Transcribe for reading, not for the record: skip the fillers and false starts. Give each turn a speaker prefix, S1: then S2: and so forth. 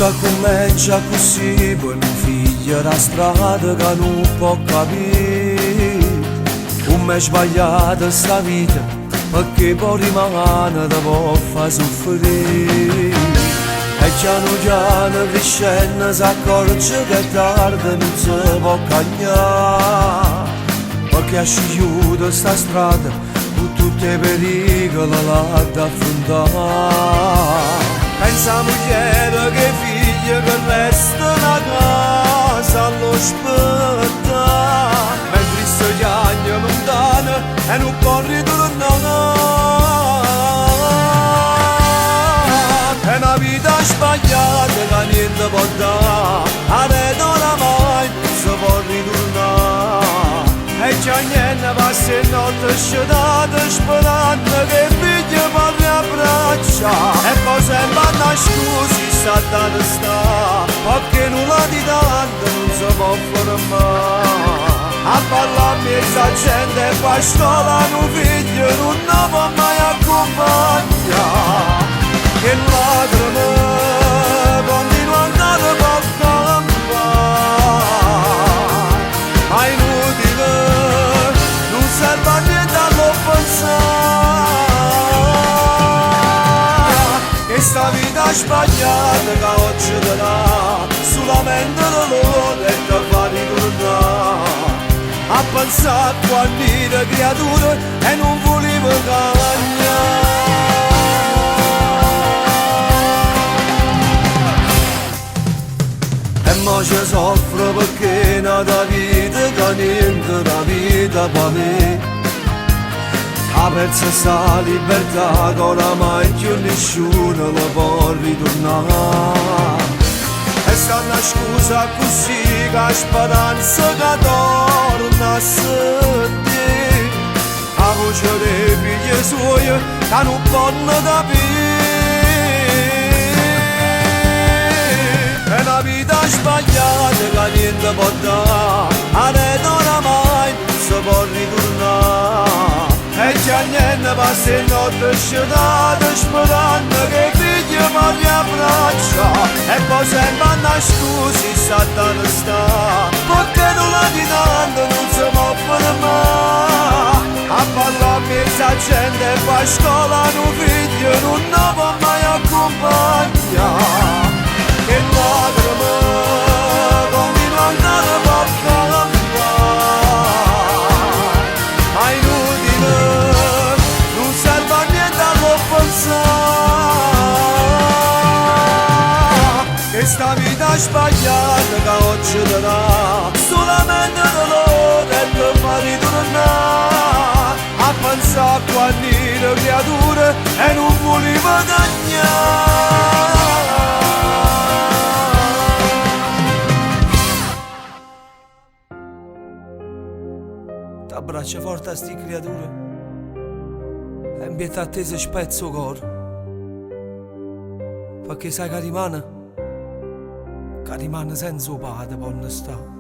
S1: vita comincia così, poi mio figlio la strada che non può capire come è sbagliata sta vita, perché poi rimane da può far soffrire. E piano piano crescendo si accorge che è tardi, non si può cagnare, perché ha scegliuto sta strada con tutti i pericoli là da affrontare. Pensa moglie che figli che restano a casa all'ospedale, mentre sto chiagno lontano e non può ritornare. È una vita sbagliata che niente può dare, adesso oramai non si può ritornare. E già niente passa e notte sciolata sperando che il figlio parli a braccia. E poi sempre a scusi sta dando sta, perché nulla di tanto non si può fermare. A parlare a mezza gente e poi scuola un figlio non può mai accompagnare. Che lacrime continua a andare per campare, ma inutile, non serve a niente a lo pensare. Che sta vita sbagliata che oggi te l'ha, solamente dolore e te fa ricordare. A pensare a quante creature e non volevo cagnare. E mo ci soffro perché è nata vita che niente da vita per me. Ha perso sta libertà che oramai più nessuno la può ritornare. E sta una scusa così che la speranza che torna a sentire la voce dei figli suoi che non possono capire. È una vita sbagliata che niente può dare, adesso oramai non si può ritornare. E già niente passa e notte sciolata sperando che i figli parli a braccia. E poi sempre a scusi sta dando sta, perché nulla di tanto non si può fermare. A parlare a mezza gente e poi a scuola un figlio non può mai accompagnare. Che lacrime continua a andare per campare, ma inutile, non serve a niente a lo pensare. Che sta vita sbagliata che oggi te l'ha, solamente dolore e te fa ritornare. A pensare a quante creature e non volevo cagnare. T'abbraccia forte a sti creature e impieta a te se spezzo cor, perché sai che rimane senza padre quando sta.